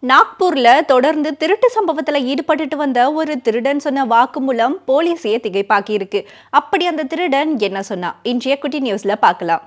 நாக்பூர்ல தொடர்ந்து திருட்டு சம்பவத்துல ஈடுபட்டுட்டு வந்த ஒரு திருடன் சொன்ன வாக்குமூலம் போலீஸையே திகைப்பாக்கி இருக்கு. அப்படி அந்த திருடன் என்ன சொன்னா இன்றைய குட்டி நியூஸ்ல பார்க்கலாம்.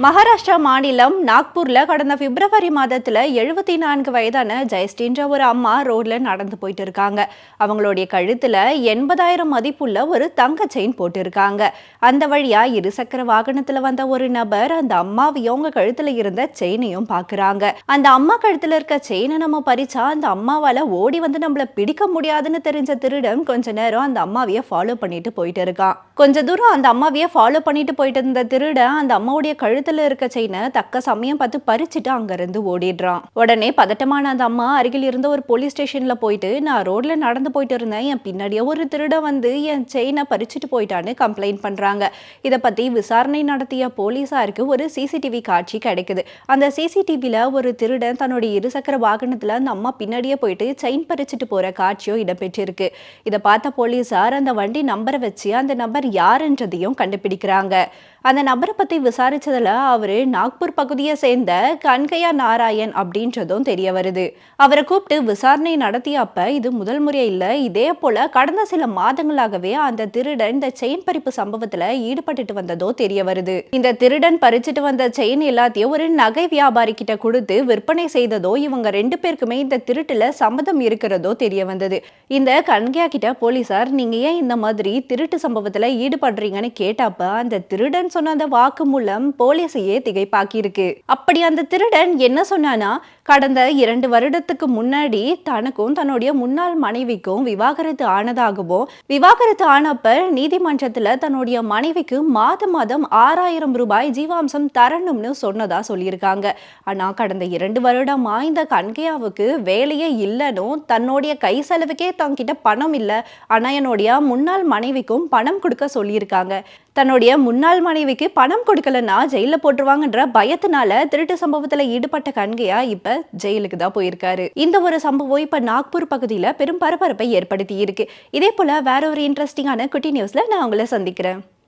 மகாராஷ்டிரா மாநிலம் நாக்பூர்ல கடந்த பிப்ரவரி மாதத்துல 74 வயதான ஜெயஸ்ரீன்ற ஒரு அம்மா ரோட்ல நடந்து போயிட்டு இருக்காங்க. அவங்களுடைய கழுத்துல 80,000 மதிப்புள்ள ஒரு தங்க செயின் போட்டு இருக்காங்க. அந்த வழியா இருசக்கர வாகனத்துல வந்த ஒரு நபர் அந்த அம்மாவையும் அவங்க கழுத்துல இருந்த செயினையும் பாக்குறாங்க. அந்த அம்மா கழுத்துல இருக்க செயினை நம்ம பறிச்சா அந்த அம்மாவால ஓடி வந்து நம்மள பிடிக்க முடியாதுன்னு தெரிஞ்ச திருடன் கொஞ்ச நேரம் அந்த அம்மாவைய ஃபாலோ பண்ணிட்டு போயிட்டு இருக்கான். கொஞ்ச தூரம் அந்த அம்மாவைய ஃபாலோ பண்ணிட்டு போயிட்டு இருந்த திருடன் அந்த அம்மாவுடைய கழுத்துல இருக்க செயினை தக்க சமயம் பார்த்து பறிச்சுட்டு அங்கிருந்து ஓடிடுறான். உடனே பதட்டமான அந்த அம்மா அருகில் இருந்த ஒரு போலீஸ் ஸ்டேஷன்ல போயிட்டு, நான் ரோட்ல நடந்து போயிட்டு இருந்தேன், என் பின்னாடியே ஒரு திருடன் வந்து என் செயினை பறிச்சுட்டு போயிட்டான்னு கம்ப்ளைண்ட் பண்றாங்க. இதை பத்தி விசாரணை நடத்திய போலீசாருக்கு ஒரு சிசிடிவி காட்சி கிடைக்குது. அந்த சிசிடிவில ஒரு திருடன் தன்னுடைய இருசக்கர வாகனத்துல அந்த அம்மா பின்னாடியே போயிட்டு செயின் பறிச்சுட்டு போற காட்சியும் இடம்பெற்றிருக்கு. இதை பார்த்த போலீசார் அந்த வண்டி நம்பரை வச்சு அந்த நபர் யாருன்றதையும் கண்டுபிடிக்கிறாங்க. அந்த நபரை பத்தி விசாரிச்சதுல அவரு நாக்பூர் பகுதியை சேர்ந்த கன்கையா நாராயண் அப்படின்றதும் தெரிய வருது. அவரை கூப்பிட்டு விசாரணை நடத்திய அப்ப இது முதல் முறையா இல்ல, இதே போல கடந்த சில மாதங்களாகவே அந்த திருடன் இந்த செயின் பறிப்பு சம்பவத்துல ஈடுபட்டுட்டு வந்ததோ தெரிய வருது. இந்த திருடன் பறிச்சுட்டு வந்த செயின் எல்லாத்தையும் ஒரு நகை வியாபாரி கிட்ட கொடுத்து விற்பனை செய்ததோ இவங்க 2 பேருக்குமே இந்த திருட்டுல சம்மதம் இருக்கிறதோ தெரிய வந்தது. இந்த கன்கையா கிட்ட போலீசார் நீங்க ஏன் இந்த மாதிரி திருட்டு சம்பவத்துல ஈடுபடுறீங்கன்னு கேட்டப்ப அந்த திருடன் சொன்ன அந்த வாக்குமூலம் போலீஸையே திகைப்பாக்கி இருக்கு. அப்படி அந்த திருடன் என்ன சொன்னானா, கடந்த 2 வருடத்துக்கு முன்னாடி தனக்கும் தன்னுடைய முன்னாள் மனைவிக்கும் விவாகரத்து ஆனதாகவும், விவாகரத்து ஆனப்ப நீதிமன்றத்துல தன்னுடைய மனைவிக்கு மாதம் 6,000 ரூபாய் ஜீவாம்சம் தரணும்னு சொன்னதா சொல்லியிருக்காங்க. ஆனா கடந்த 2 வருடமா இந்த கன்கையாவுக்கு வேலையே இல்லைன்னு, தன்னுடைய கை செலவுக்கே தங்கிட்ட பணம் இல்லை, ஆனா என்னுடைய முன்னாள் மனைவிக்கும் பணம் கொடுக்க சொல்லியிருக்காங்க. தன்னுடைய முன்னாள் மனைவிக்கு பணம் கொடுக்கலன்னா ஜெயில போட்டுருவாங்கன்ற பயத்தினால திருட்டு சம்பவத்துல ஈடுபட்ட கன்கையா இப்ப ஜெயிலுக்கு தான் போயிருக்காரு. இந்த ஒரு சம்பவம் இப்ப நாக்பூர் பகுதியில பெரும் பரபரப்பை ஏற்படுத்தி இருக்கு. இதே போல வேற ஒரு இன்ட்ரெஸ்டிங்கான குட்டி நியூஸ்ல நான் உங்களை சந்திக்கிறேன்.